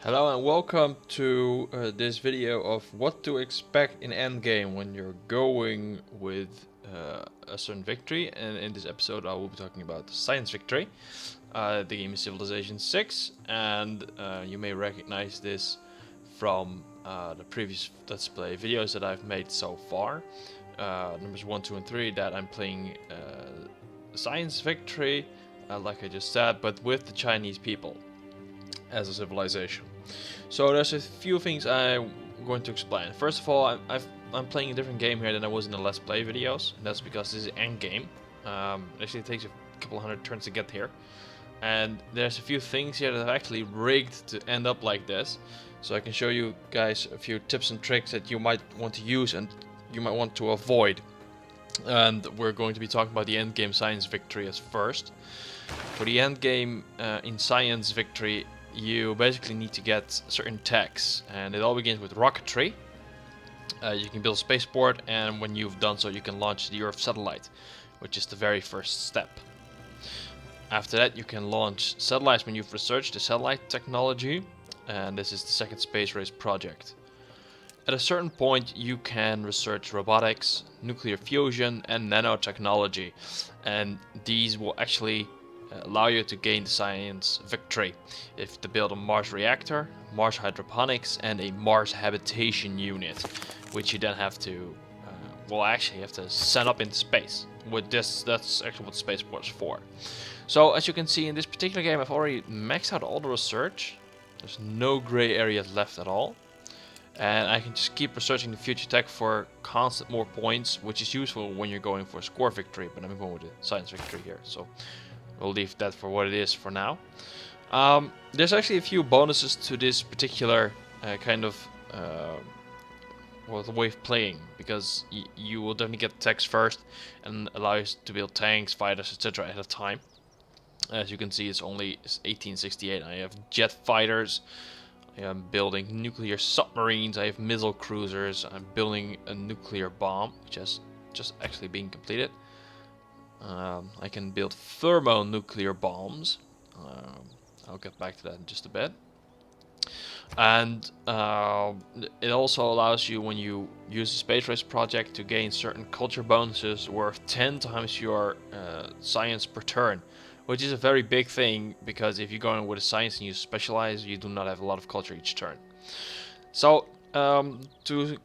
Hello and welcome to this video of what to expect in Endgame when you're going with a certain victory. And in this episode I will be talking about the science victory. The game is Civilization 6, and you may recognize this from the previous Let's Play videos that I've made so far. Numbers 1, 2 and 3, that I'm playing science victory, like I just said, but with the Chinese people as a civilization. So there's a few things I'm going to explain. First of all, I'm playing a different game here than I was in the Let's Play videos, and that's because this is Endgame. Actually, it takes a couple hundred turns to get here, and there's a few things here that I've actually rigged to end up like this. So I can show you guys a few tips and tricks that you might want to use and you might want to avoid. And we're going to be talking about the Endgame science victory as first. For the Endgame in science victory, you basically need to get certain techs, and it all begins with rocketry. You can build a spaceport, and when you've done so you can launch the Earth satellite, which is the very first step. After that you can launch satellites when you've researched the satellite technology, and this is the second space race project. At a certain point you can research robotics, nuclear fusion and nanotechnology, and these will actually allow you to gain the science victory if to build a Mars reactor, Mars hydroponics and a Mars habitation unit, which you then have to actually have to send up into space. With this, that's actually what spaceport is for. So as you can see in this particular game, I've already maxed out all the research. There's no gray areas left at all, and I can just keep researching the future tech for constant more points, which is useful when you're going for a score victory, but I'm going with the science victory here, so we'll leave that for what it is for now. There's actually a few bonuses to this particular kind of the way of playing, because you will definitely get techs first and allow you to build tanks, fighters, etc. at a time. As you can see, it's only 1868. I have jet fighters, I am building nuclear submarines, I have missile cruisers, I'm building a nuclear bomb, which has just actually been completed. I can build thermonuclear bombs. I'll get back to that in just a bit. And it also allows you, when you use the space race project, to gain certain culture bonuses worth 10 times your science per turn, which is a very big thing, because if you're going with a science and you specialize, you do not have a lot of culture each turn. So to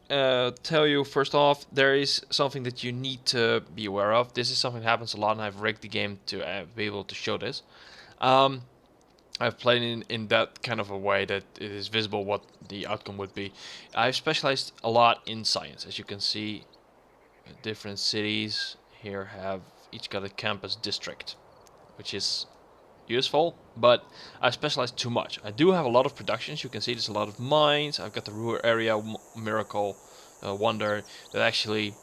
tell you first off, there is something that you need to be aware of. This is something that happens a lot, and I've rigged the game to be able to show this. I've played in that kind of a way that it is visible what the outcome would be. I've specialized a lot in science. As you can see, different cities here have each got a campus district, which is useful, but I specialize too much. I do have a lot of productions. You can see there's a lot of mines. I've got the rural area miracle wonder that actually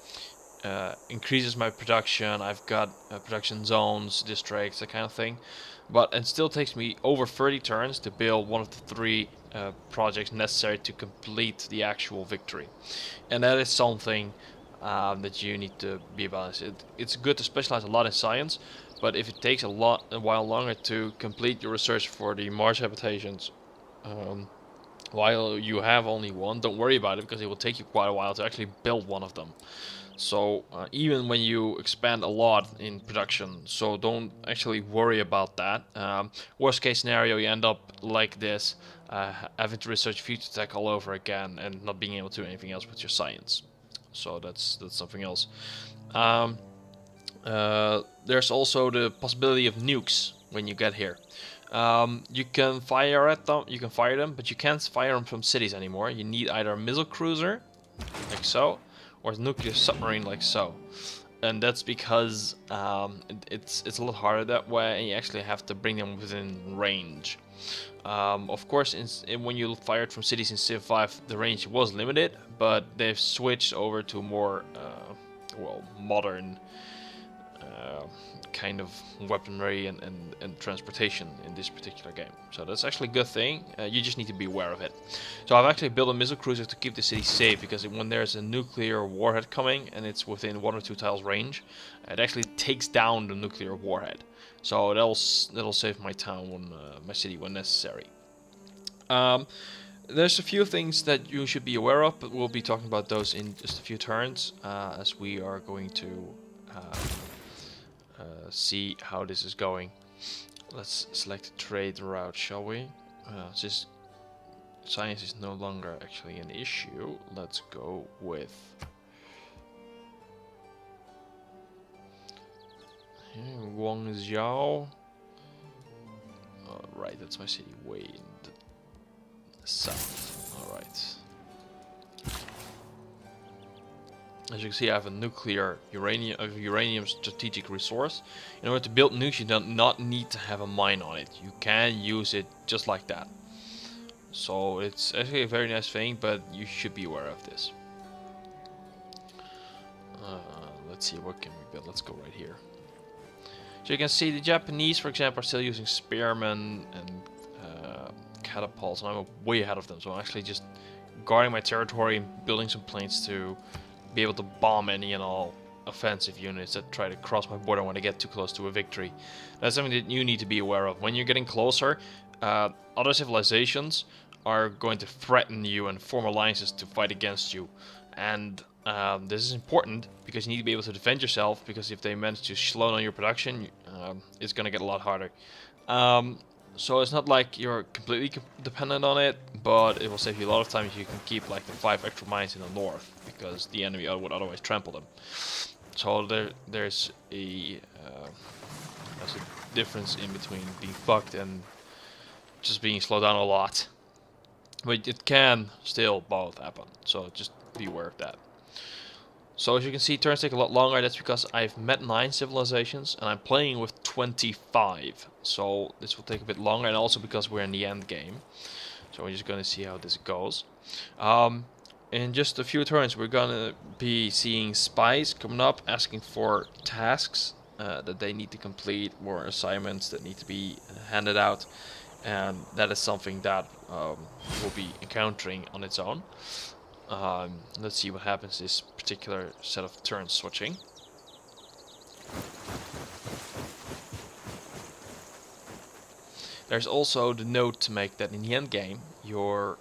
increases my production. I've got production zones, districts, that kind of thing. But it still takes me over 30 turns to build one of the three projects necessary to complete the actual victory. And that is something that you need to be about. It's good to specialize a lot in science, but if it takes a while longer to complete your research for the Mars habitations, while you have only one, don't worry about it, because it will take you quite a while to actually build one of them. So even when you expand a lot in production, so don't actually worry about that. Worst case scenario, you end up like this, having to research future tech all over again and not being able to do anything else with your science. So that's something else. There's also the possibility of nukes when you get here. You can fire at them, but you can't fire them from cities anymore. You need either a missile cruiser, like so, or a nuclear submarine, like so. And that's because it's a lot harder that way, and you actually have to bring them within range. Of course, when you fired from cities in Civ 5, the range was limited, but they've switched over to more modern kind of weaponry and transportation in this particular game. So that's actually a good thing. You just need to be aware of it. So I've actually built a missile cruiser to keep the city safe, because when there's a nuclear warhead coming and it's within 1 or 2 tiles range, it actually takes down the nuclear warhead. So that'll save my town, my city, when necessary. There's a few things that you should be aware of, but we'll be talking about those in just a few turns, as we are going to see how this is going. Let's select trade route, shall we? Since science is no longer actually an issue, let's go with Guangzhou. Right, that's my city way in the south. Alright. As you can see, I have a nuclear uranium strategic resource. In order to build nukes, you do not need to have a mine on it. You can use it just like that. So it's actually a very nice thing, but you should be aware of this. Let's see, what can we build? Let's go right here. So you can see the Japanese, for example, are still using spearmen and catapults, and I'm way ahead of them. So I'm actually just guarding my territory and building some planes to be able to bomb any and all offensive units that try to cross my border when I get too close to a victory. That's something that you need to be aware of. When you're getting closer, other civilizations are going to threaten you and form alliances to fight against you. And this is important because you need to be able to defend yourself, because if they manage to slow down your production, it's going to get a lot harder. So it's not like you're completely dependent on it, but it will save you a lot of time if you can keep like the 5 extra mines in the north, because the enemy would otherwise trample them. So there's a difference in between being fucked and just being slowed down a lot. But it can still both happen, so just be aware of that. So as you can see, turns take a lot longer. That's because I've met 9 civilizations and I'm playing with 25. So this will take a bit longer, and also because we're in the end game. So we're just going to see how this goes. In just a few turns, we're going to be seeing spies coming up, asking for tasks that they need to complete, or assignments that need to be handed out. And that is something that we'll be encountering on its own. Let's see what happens this particular set of turns switching. There's also the note to make that in the end game, your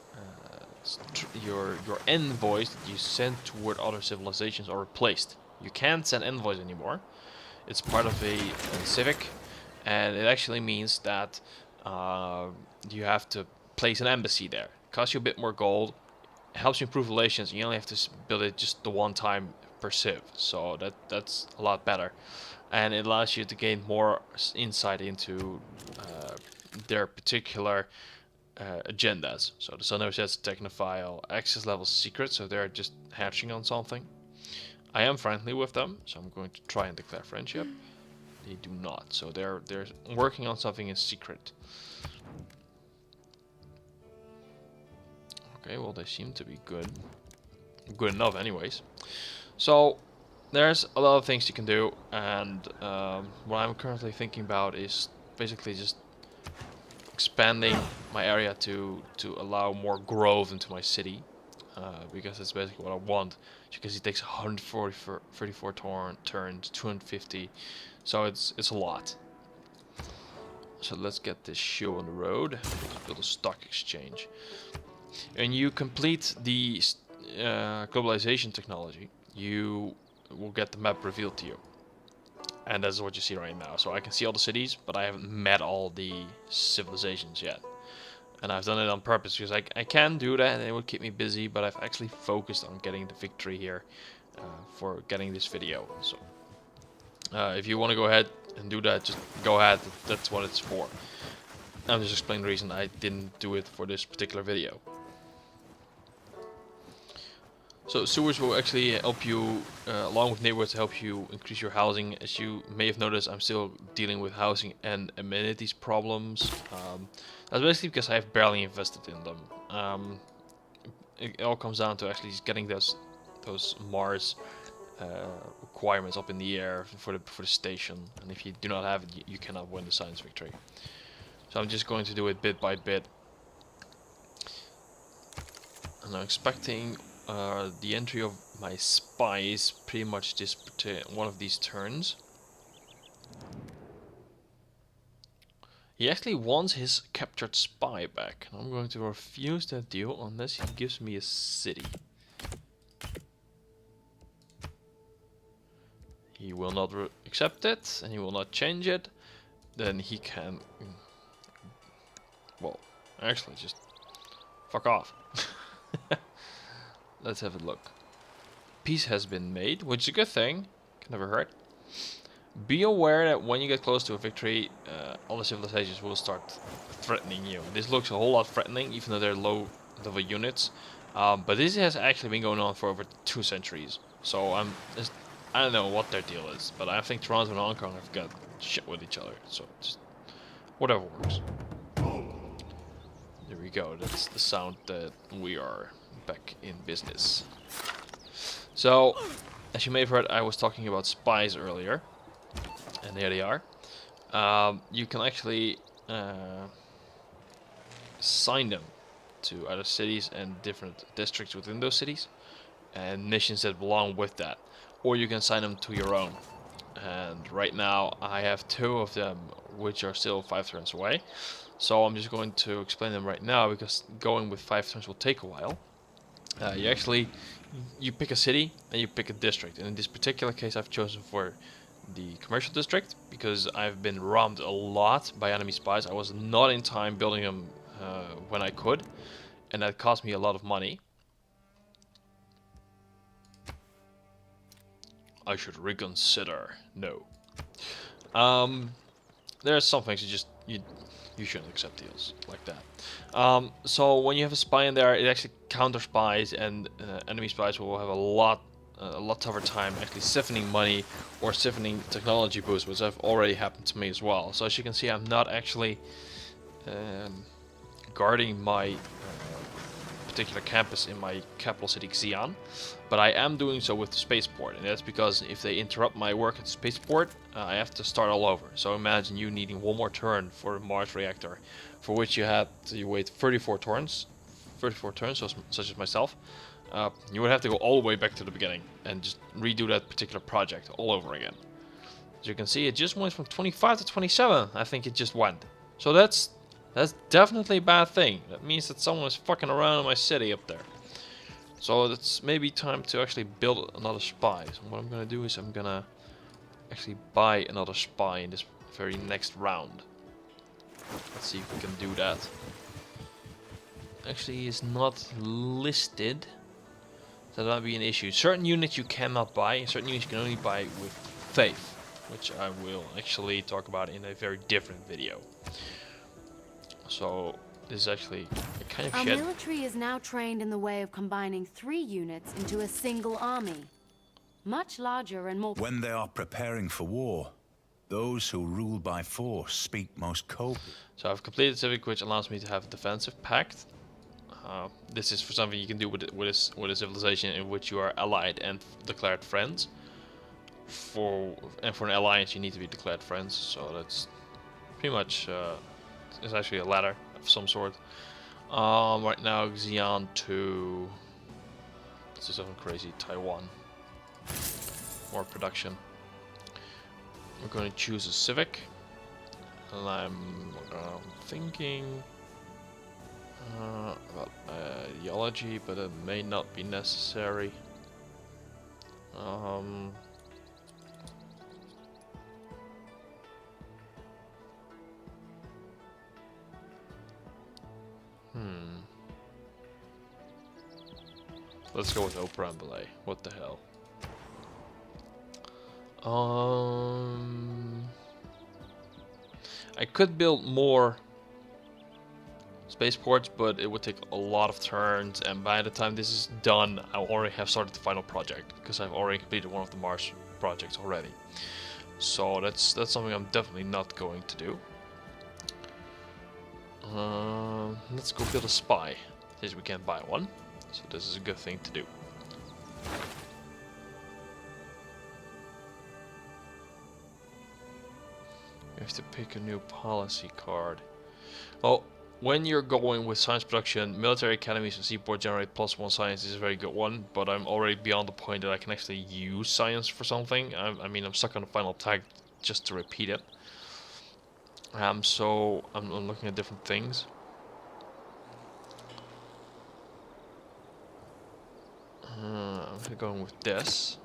envoys that you send toward other civilizations are replaced. You can't send envoys anymore. It's part of a civic, and it actually means that you have to place an embassy there. It costs you a bit more gold. Helps you improve relations. You only have to build it just the one time per civ, so that's a lot better, and it allows you to gain more insight into their particular agendas. So the Sun never says technophile, access level secret, so they're just hatching on something. I am friendly with them, so I'm going to try and declare friendship. They do not, so they're working on something in secret. Okay, well, they seem to be good enough anyways. So there's a lot of things you can do, and what I'm currently thinking about is basically just expanding my area to allow more growth into my city, because that's basically what I want. Because it takes 134 turns, 250, so it's a lot. So let's get this show on the road. Let's build a stock exchange. When you complete the globalization technology, you will get the map revealed to you. And that's what you see right now. So I can see all the cities, but I haven't met all the civilizations yet. And I've done it on purpose, because I can do that and it would keep me busy, but I've actually focused on getting the victory here for getting this video. So if you want to go ahead and do that, just go ahead. That's what it's for. I'm just explaining the reason I didn't do it for this particular video. So sewers will actually help you, along with neighborhoods, help you increase your housing. As you may have noticed, I'm still dealing with housing and amenities problems. That's basically because I have barely invested in them. It all comes down to actually just getting those Mars requirements up in the air for the station. And if you do not have it, you cannot win the science victory. So I'm just going to do it bit by bit. And I'm expecting the entry of my spies pretty much this one of these turns. He actually wants his captured spy back. I'm going to refuse that deal unless he gives me a city. He will not accept it, and he will not change it. Then he can... Well, actually just... Fuck off. Let's have a look. Peace has been made, which is a good thing. Can never hurt. Be aware that when you get close to a victory, all the civilizations will start threatening you. This looks a whole lot threatening, even though they're low level units. But this has actually been going on for over 2 centuries. So I don't know what their deal is, but I think Toronto and Hong Kong have got shit with each other. So just whatever works. There we go. That's the sound that we are back in business. So, as you may have heard, I was talking about spies earlier. And there they are. You can actually assign them to other cities and different districts within those cities. And missions that belong with that. Or you can assign them to your own. And right now I have 2 of them which are still 5 turns away. So I'm just going to explain them right now because going with 5 turns will take a while. You pick a city and you pick a district, and in this particular case I've chosen for the commercial district because I've been robbed a lot by enemy spies. I was not in time building them when I could, and that cost me a lot of money. I should reconsider. No. There are some things you shouldn't accept deals like that. So when you have a spy in there, it actually counter spies, and enemy spies will have a lot tougher time actually siphoning money or siphoning technology boosts, which have already happened to me as well. So as you can see, I'm not actually guarding my particular campus in my capital city Xi'an, but I am doing so with the spaceport, and that's because if they interrupt my work at the spaceport, I have to start all over. So imagine you needing 1 more turn for a Mars reactor, for which you had to wait 34 turns, such as myself. You would have to go all the way back to the beginning and just redo that particular project all over again. As you can see, it just went from 25 to 27. I think it just went. So that's definitely a bad thing. That means that someone is fucking around in my city up there. So it's maybe time to actually build another spy. So what I'm gonna do is I'm gonna actually buy another spy in this very next round. Let's see if we can do that. Actually, it's not listed. So that might be an issue. Certain units you cannot buy, and certain units you can only buy with faith, which I will actually talk about in a very different video. So this is actually a kind of Our shit. military is now trained in the way of combining 3 units into a single army. Much larger and more... When they are preparing for war, those who rule by force speak most coldly. So I've completed Civic, which allows me to have a defensive pact. This is for something you can do with a civilization in which you are allied and declared friends. For an alliance, you need to be declared friends. So that's pretty much it's actually a ladder of some sort. Right now, Xi'an to this is something crazy. Taiwan, more production. We're going to choose a civic, and I'm thinking. About ideology, but it may not be necessary. Let's go with Opera and Ballet. What the hell? I could build more spaceports, but it would take a lot of turns, and by the time this is done, I already have started the final project because I've already completed one of the Mars projects already. So that's something I'm definitely not going to do. Let's go build a spy, since we can't buy one. So this is a good thing to do. You have to pick a new policy card. Well, when you're going with science production, military academies and seaport generate +1 science is a very good one, but I'm already beyond the point that I can actually use science for something. I mean, I'm stuck on the final tag just to repeat it. So I'm looking at different things. I'm going with this.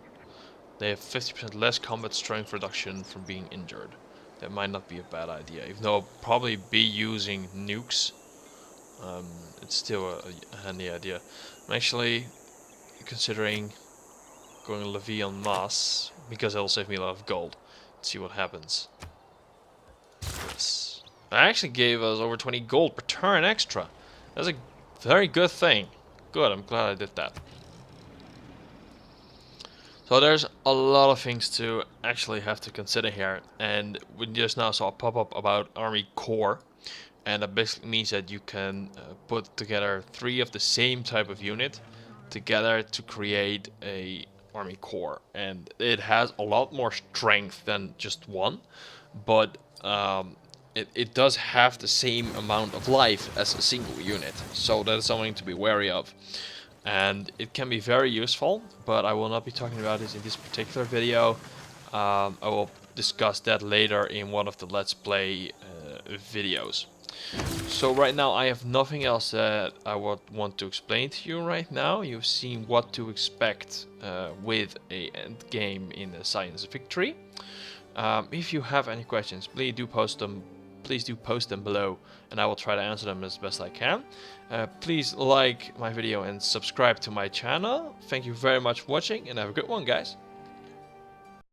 They have 50% less combat strength reduction from being injured. That might not be a bad idea, even though I'll probably be using nukes. It's still a handy idea. I'm actually considering going Levy en masse because it'll save me a lot of gold. Let's see what happens. Yes. That actually gave us over 20 gold per turn extra. That's a very good thing. Good, I'm glad I did that. So there's a lot of things to actually have to consider here, and we just now saw a pop-up about Army Core, and that basically means that you can put together 3 of the same type of unit together to create a Army Core, and it has a lot more strength than just one, but it does have the same amount of life as a single unit, so that is something to be wary of. And it can be very useful, but I will not be talking about this in this particular video. I will discuss that later in one of the Let's Play videos. So right now I have nothing else that I would want to explain to you right now. You've seen what to expect with a endgame in a science victory. If you have any questions, please do post them below, and I will try to answer them as best I can. Please like my video and subscribe to my channel. Thank you very much for watching, and have a good one, guys.